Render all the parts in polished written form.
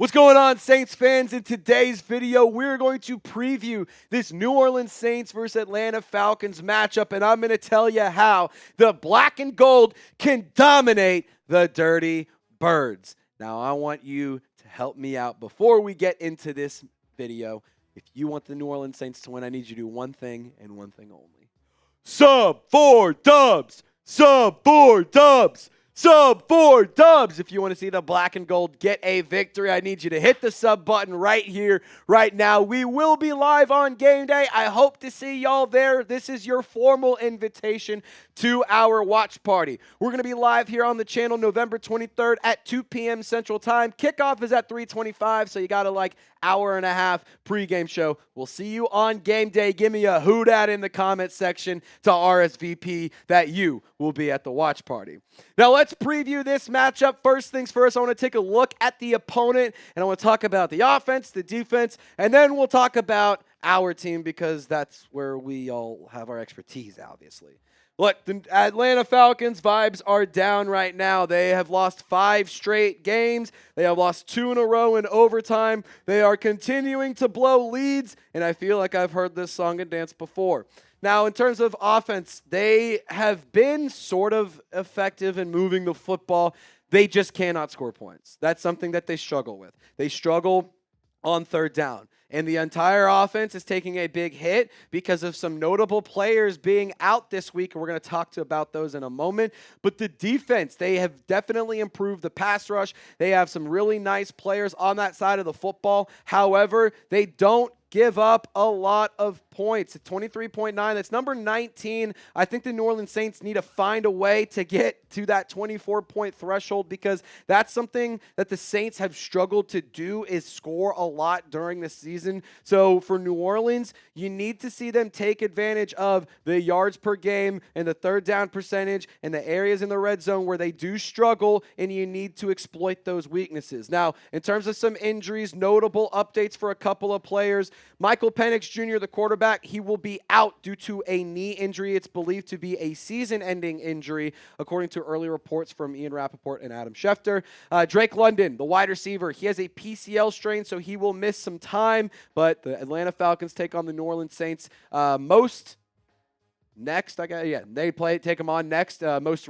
What's going on, Saints fans? In today's video, we're going to preview this New Orleans Saints versus Atlanta Falcons matchup, and I'm going to tell you how the black and gold can dominate the Dirty Birds. Now, I want you to help me out before we get into this video. If you want the New Orleans Saints to win, I need you to do one thing and one thing only. Sub 4 dubs! Sub 4 dubs! Sub 4 dubs. If you want to see the black and gold get a victory, I need you to hit the sub button right here, right now. We will be live on game day. I hope to see y'all there. This is your formal invitation to our watch party. We're going to be live here on the channel November 23rd at 2 p.m. Central Time. Kickoff is at 3:25, so you got a hour and a half pregame show. We'll see you on game day. Give me a who dat in the comment section to RSVP that you will be at the watch party. Now let's preview this matchup. First things first, I want to take a look at the opponent, and I want to talk about the offense, the defense, and then we'll talk about our team because that's where we all have our expertise, obviously. Look, the Atlanta Falcons vibes are down right now. They have lost 5 straight games. They have lost 2 in a row in overtime. They are continuing to blow leads, and I feel like I've heard this song and dance before. Now, in terms of offense, they have been sort of effective in moving the football. They just cannot score points. That's something that they struggle with. They struggle on third down. And the entire offense is taking a big hit because of some notable players being out this week, and we're going to talk about those in a moment. But the defense, they have definitely improved the pass rush. They have some really nice players on that side of the football. However, they don't give up a lot of points. At 23.9, that's number 19. I think the New Orleans Saints need to find a way to get to that 24-point threshold because that's something that the Saints have struggled to do is score a lot during the season. So for New Orleans, you need to see them take advantage of the yards per game and the third down percentage and the areas in the red zone where they do struggle, and you need to exploit those weaknesses. Now, in terms of some injuries, notable updates for a couple of players. Michael Penix Jr., the quarterback, he will be out due to a knee injury. It's believed to be a season-ending injury, according to early reports from Ian Rappaport and Adam Schefter. Drake Londn, the wide receiver, he has a PCL strain, so he will miss some time, but the Atlanta Falcons take on the New Orleans Saints most take them on next, most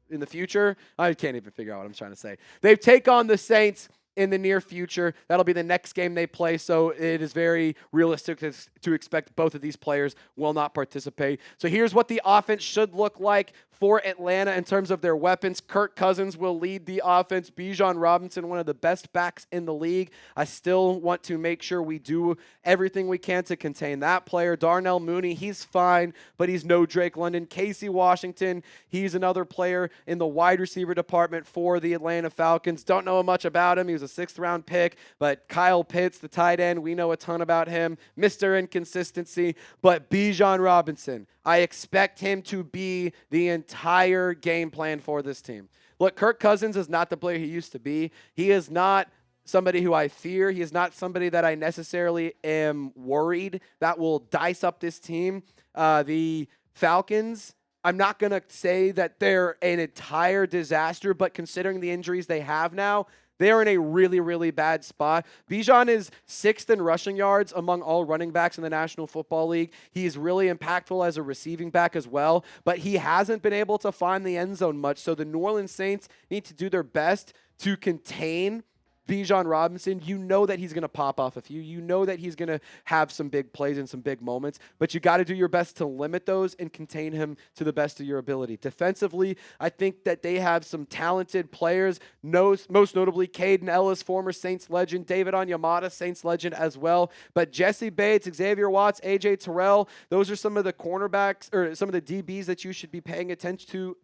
in the future. I can't even figure out what I'm trying to say. They take on the Saints in the near future. That'll be the next game they play, so it is very realistic to expect both of these players will not participate. So here's what the offense should look like for Atlanta in terms of their weapons. Kirk Cousins will lead the offense. Bijan Robinson, one of the best backs in the league. I still want to make sure we do everything we can to contain that player. Darnell Mooney, he's fine, but he's no Drake London. Casey Washington, he's another player in the wide receiver department for the Atlanta Falcons. Don't know much about him. He was a 6th-round pick, but Kyle Pitts, the tight end, we know a ton about him. Mr. Inconsistency, but Bijan Robinson, I expect him to be the entire game plan for this team. Look, Kirk Cousins is not the player he used to be. He is not somebody who I fear. He is not somebody that I necessarily am worried that will dice up this team. The Falcons, I'm not going to say that they're an entire disaster, but considering the injuries they have now, they are in a really, really bad spot. Bijan is 6th in rushing yards among all running backs in the National Football League. He's really impactful as a receiving back as well, but he hasn't been able to find the end zone much. So the New Orleans Saints need to do their best to contain Bijan Robinson. You know that he's going to pop off a few. You know that he's going to have some big plays and some big moments, but you got to do your best to limit those and contain him to the best of your ability. Defensively, I think that they have some talented players, most notably Caden Ellis, former Saints legend, David Onyemata, Saints legend as well, but Jesse Bates, Xavier Watts, AJ Terrell, those are some of the cornerbacks or some of the DBs that you should be paying attention to.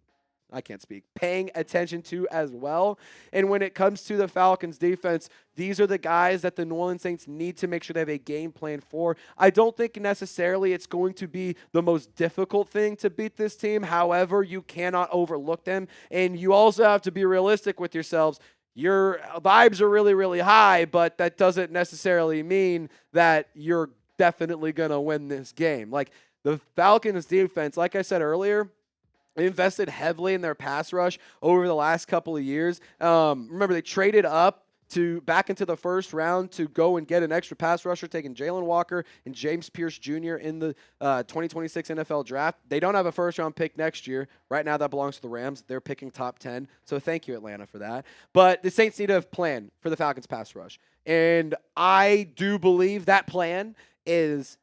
Paying attention to as well. And when it comes to the Falcons defense, these are the guys that the New Orleans Saints need to make sure they have a game plan for. I don't think necessarily it's going to be the most difficult thing to beat this team. However, you cannot overlook them. And you also have to be realistic with yourselves. Your vibes are really, really high, but that doesn't necessarily mean that you're definitely going to win this game. Like the Falcons defense, like I said earlier, they invested heavily in their pass rush over the last couple of years. Remember, they traded up back into the first round to go and get an extra pass rusher, taking Jalen Walker and James Pierce Jr. in the 2026 NFL draft. They don't have a first-round pick next year. Right now, that belongs to the Rams. They're picking top 10, so thank you, Atlanta, for that. But the Saints need a plan for the Falcons pass rush, and I do believe that plan is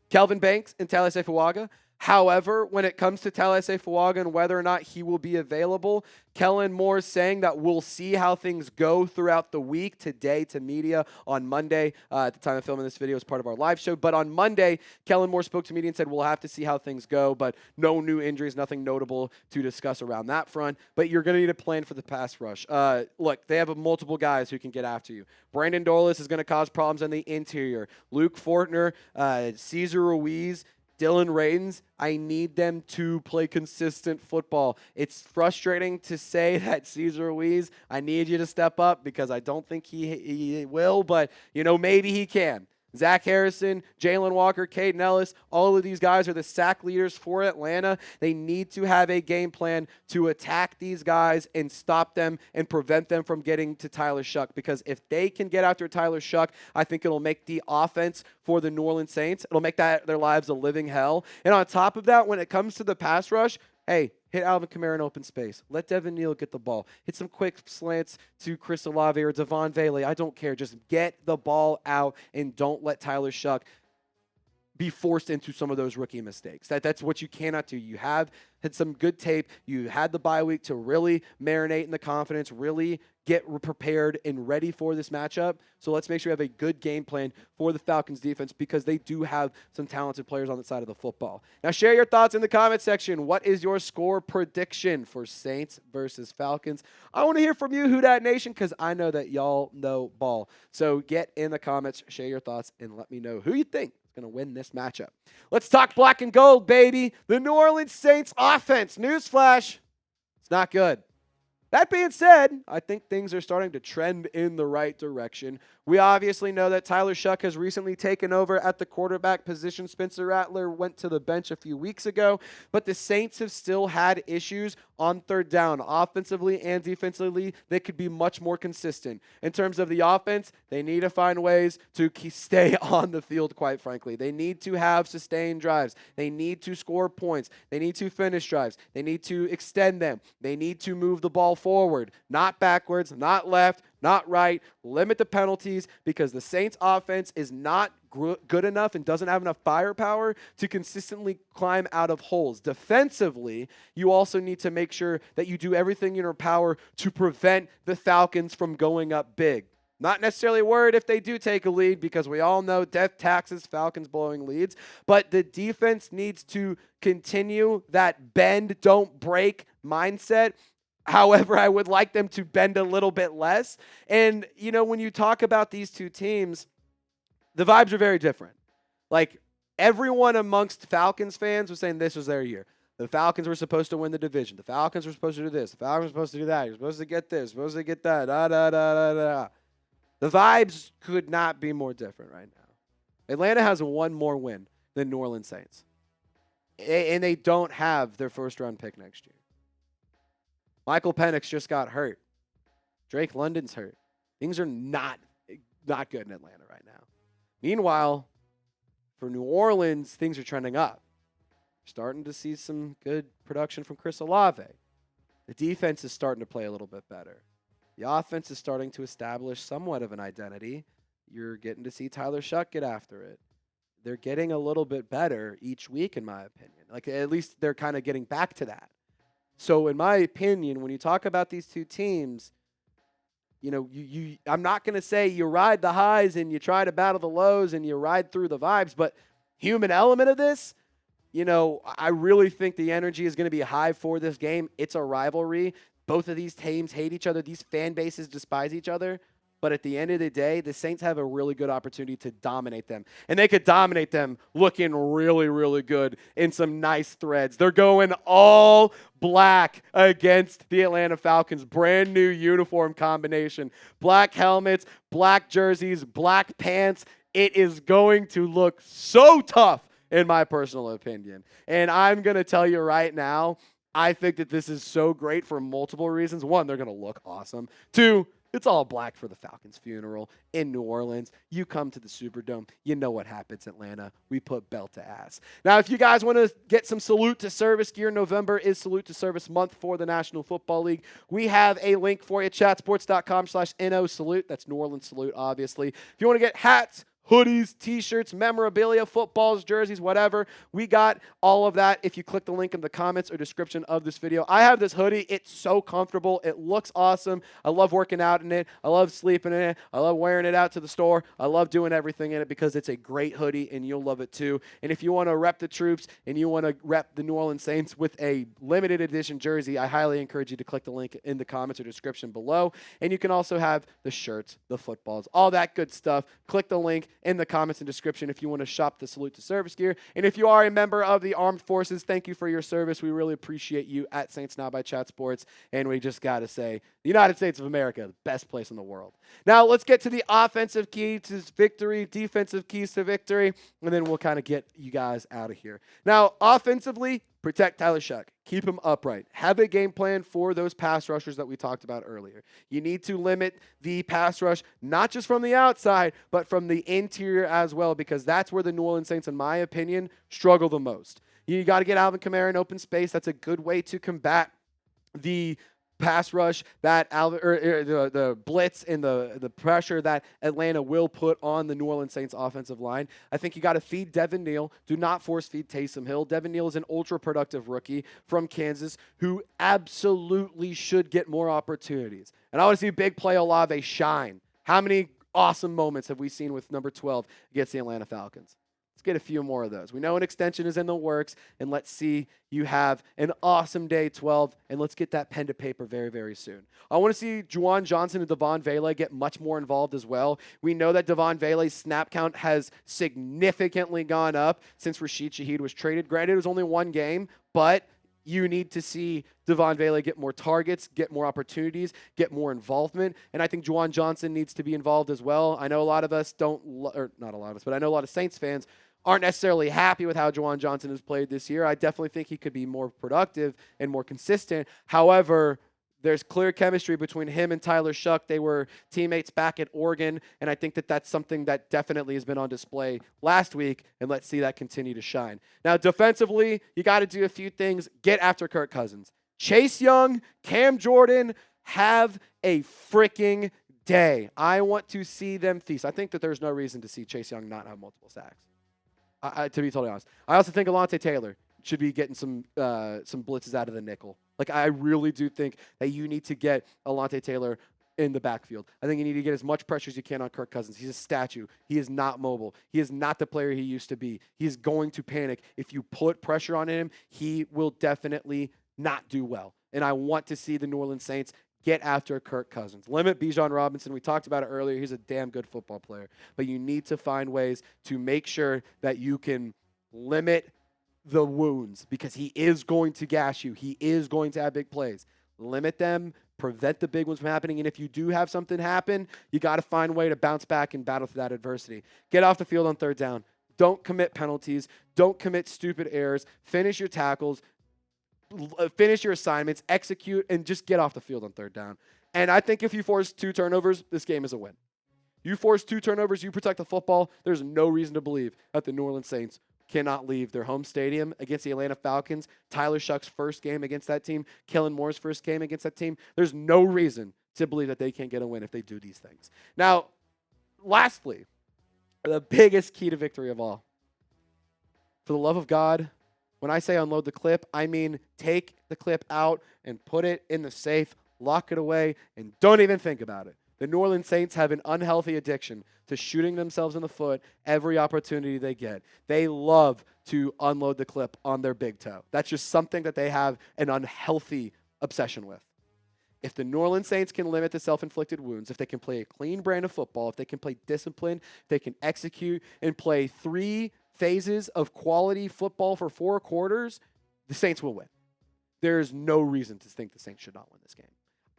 Kelvin Banks and Tyler Shough. However, when it comes to Tyler Shough and whether or not he will be available, Kellen Moore is saying that we'll see how things go throughout the week today to media on Monday. At the time of filming this video as part of our live show. But on Monday, Kellen Moore spoke to media and said we'll have to see how things go, but no new injuries, nothing notable to discuss around that front. But you're going to need a plan for the pass rush. Look, they have multiple guys who can get after you. Brandon Dorlus is going to cause problems on the interior. Luke Fortner, Cesar Ruiz, Dylan Radins, I need them to play consistent football. It's frustrating to say that Cesar Ruiz, I need you to step up because I don't think he will, but, maybe he can. Zach Harrison, Jalen Walker, Caden Ellis, all of these guys are the sack leaders for Atlanta. They need to have a game plan to attack these guys and stop them and prevent them from getting to Tyler Shough, because if they can get after Tyler Shough, I think it'll make the offense for the New Orleans Saints, it'll make their lives a living hell. And on top of that, when it comes to the pass rush, hey, hit Alvin Kamara in open space. Let Devin Neal get the ball. Hit some quick slants to Chris Olave or Devon Bailey. I don't care. Just get the ball out and don't let Tyler Shough be forced into some of those rookie mistakes. That's what you cannot do. You have had some good tape. You had the bye week to really marinate in the confidence, really get prepared and ready for this matchup. So let's make sure we have a good game plan for the Falcons defense, because they do have some talented players on the side of the football. Now share your thoughts in the comment section. What is your score prediction for Saints versus Falcons? I want to hear from you, Who Dat Nation, because I know that y'all know ball. So get in the comments, share your thoughts, and let me know who you think going to win this matchup. Let's talk black and gold, baby. The New Orleans Saints offense. Newsflash, it's not good. That being said, I think things are starting to trend in the right direction. We obviously know that Tyler Shough has recently taken over at the quarterback position. Spencer Rattler went to the bench a few weeks ago, but the Saints have still had issues on third down, offensively and defensively. They could be much more consistent. In terms of the offense, they need to find ways to stay on the field, quite frankly. They need to have sustained drives. They need to score points. They need to finish drives. They need to extend them. They need to move the ball forward, not backwards, not left, not right. Limit the penalties, because the Saints offense is not good enough and doesn't have enough firepower to consistently climb out of holes. Defensively, you also need to make sure that you do everything in your power to prevent the Falcons from going up big. Not necessarily worried if they do take a lead, because we all know death taxes, Falcons blowing leads. But the defense needs to continue that bend, don't break mindset. However, I would like them to bend a little bit less. And, when you talk about these two teams, the vibes are very different. Like, everyone amongst Falcons fans was saying this was their year. The Falcons were supposed to win the division. The Falcons were supposed to do this. The Falcons were supposed to do that. You're supposed to get this. Supposed to get that. The vibes could not be more different right now. Atlanta has one more win than New Orleans Saints. And they don't have their first-round pick next year. Michael Penix just got hurt. Drake London's hurt. Things are not good in Atlanta right now. Meanwhile, for New Orleans, things are trending up. Starting to see some good production from Chris Olave. The defense is starting to play a little bit better. The offense is starting to establish somewhat of an identity. You're getting to see Tyler Shough get after it. They're getting a little bit better each week, in my opinion. Like, at least they're kind of getting back to that. So in my opinion, when you talk about these two teams, I'm not going to say you ride the highs and you try to battle the lows and you ride through the vibes, but human element of this, I really think the energy is going to be high for this game. It's a rivalry. Both of these teams hate each other. These fan bases despise each other. But at the end of the day, the Saints have a really good opportunity to dominate them. And they could dominate them looking really, really good in some nice threads. They're going all black against the Atlanta Falcons. Brand new uniform combination. Black helmets, black jerseys, black pants. It is going to look so tough, in my personal opinion. And I'm going to tell you right now, I think that this is so great for multiple reasons. One, they're going to look awesome. Two, It's all black for the Falcons funeral in New Orleans. You come to the Superdome, you know what happens, Atlanta. We put belt to ass. Now, if you guys want to get some Salute to Service gear, November is Salute to Service month for the National Football League. We have a link for you, chatsports.com/NO Salute. That's New Orleans Salute, obviously. If you want to get hats, hoodies, t-shirts, memorabilia, footballs, jerseys, whatever. We got all of that if you click the link in the comments or description of this video. I have this hoodie. It's so comfortable. It looks awesome. I love working out in it. I love sleeping in it. I love wearing it out to the store. I love doing everything in it because it's a great hoodie and you'll love it too. And if you want to rep the troops and you want to rep the New Orleans Saints with a limited edition jersey, I highly encourage you to click the link in the comments or description below. And you can also have the shirts, the footballs, all that good stuff. Click the link in the comments and description if you want to shop the Salute to Service gear. And if you are a member of the Armed Forces, thank you for your service. We really appreciate you at Saints Now by Chat Sports. And we just got to say, the United States of America, the best place in the world. Now, let's get to the offensive key to victory, defensive keys to victory, and then we'll kind of get you guys out of here. Now, offensively, protect Tyler Shough. Keep him upright. Have a game plan for those pass rushers that we talked about earlier. You need to limit the pass rush, not just from the outside, but from the interior as well, because that's where the New Orleans Saints, in my opinion, struggle the most. You got to get Alvin Kamara in open space. That's a good way to combat the pass rush that the blitz and the pressure that Atlanta will put on the New Orleans Saints offensive line. I think you got to feed Devin Neal. Do not force feed Taysom Hill. Devin Neal is an ultra productive rookie from Kansas who absolutely should get more opportunities. And I want to see Big Play Olave shine. How many awesome moments have we seen with number 12 against the Atlanta Falcons? Let's get a few more of those. We know an extension is in the works, and let's see you have an awesome day 12, and let's get that pen to paper very, very soon. I want to see Juwan Johnson and Devon Vele get much more involved as well. We know that Devon Vele's snap count has significantly gone up since Rashid Shaheed was traded. Granted, it was only one game, but you need to see Devon Vele get more targets, get more opportunities, get more involvement. And I think Juwan Johnson needs to be involved as well. I know a lot of us don't, or not a lot of us, but I know a lot of Saints fans aren't necessarily happy with how Juwan Johnson has played this year. I definitely think he could be more productive and more consistent. However, there's clear chemistry between him and Tyler Shough. They were teammates back at Oregon, and I think that that's something that definitely has been on display last week, and let's see that continue to shine. Now, defensively, you got to do a few things. Get after Kirk Cousins. Chase Young, Cam Jordan, have a freaking day. I want to see them feast. I think that there's no reason to see Chase Young not have multiple sacks. To be totally honest. I also think Alontae Taylor should be getting some blitzes out of the nickel. Like, I really do think that you need to get Alontae Taylor in the backfield. I think you need to get as much pressure as you can on Kirk Cousins. He's a statue. He is not mobile. He is not the player he used to be. He is going to panic. If you put pressure on him, he will definitely not do well. And I want to see the New Orleans Saints get after Kirk Cousins. Limit Bijan Robinson. We talked about it earlier. He's a damn good football player. But you need to find ways to make sure that you can limit the wounds, because he is going to gash you. He is going to have big plays. Limit them. Prevent the big ones from happening. And if you do have something happen, you got to find a way to bounce back and battle through that adversity. Get off the field on third down. Don't commit penalties. Don't commit stupid errors. Finish your tackles. Finish your assignments, execute, and just get off the field on third down. And I think if you force 2 turnovers, this game is a win. You force 2 turnovers, you protect the football, there's no reason to believe that the New Orleans Saints cannot leave their home stadium against the Atlanta Falcons. Tyler Shough's first game against that team, Kellen Moore's first game against that team. There's no reason to believe that they can't get a win if they do these things. Now, lastly, the biggest key to victory of all. For the love of God, when I say unload the clip, I mean take the clip out and put it in the safe, lock it away, and don't even think about it. The New Orleans Saints have an unhealthy addiction to shooting themselves in the foot every opportunity they get. They love to unload the clip on their big toe. That's just something that they have an unhealthy obsession with. If the New Orleans Saints can limit the self-inflicted wounds, if they can play a clean brand of football, if they can play discipline, if they can execute and play 3 phases of quality football for 4 quarters, the Saints will win. There's no reason to think the Saints should not win this game.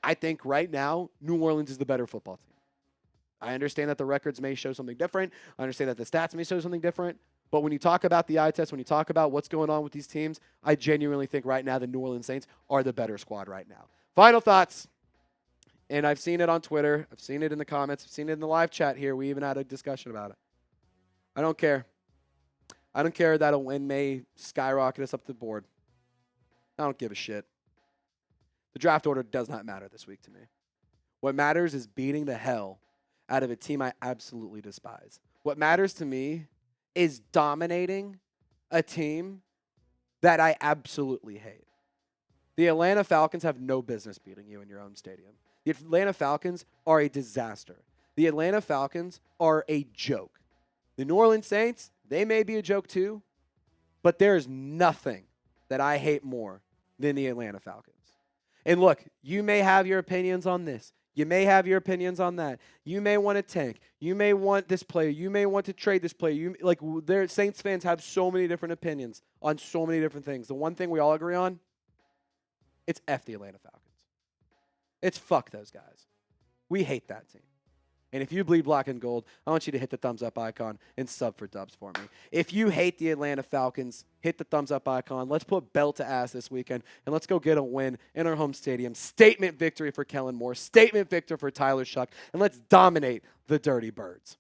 I think right now, New Orleans is the better football team. I understand that the records may show something different. I understand that the stats may show something different. But when you talk about the eye test, when you talk about what's going on with these teams, I genuinely think right now the New Orleans Saints are the better squad right now. Final thoughts. And I've seen it on Twitter. I've seen it in the comments. I've seen it in the live chat here. We even had a discussion about it. I don't care. I don't care that a win may skyrocket us up the board. I don't give a shit. The draft order does not matter this week to me. What matters is beating the hell out of a team I absolutely despise. What matters to me is dominating a team that I absolutely hate. The Atlanta Falcons have no business beating you in your own stadium. The Atlanta Falcons are a disaster. The Atlanta Falcons are a joke. The New Orleans Saints, they may be a joke too, but there is nothing that I hate more than the Atlanta Falcons. And look, you may have your opinions on this. You may have your opinions on that. You may want to tank. You may want this player. You may want to trade this player. Saints fans have so many different opinions on so many different things. The one thing we all agree on, it's F the Atlanta Falcons. It's fuck those guys. We hate that team. And if you bleed black and gold, I want you to hit the thumbs up icon and sub for dubs for me. If you hate the Atlanta Falcons, hit the thumbs up icon. Let's put belt to ass this weekend, and let's go get a win in our home stadium. Statement victory for Kellen Moore. Statement victory for Tyler Shough. And let's dominate the Dirty Birds.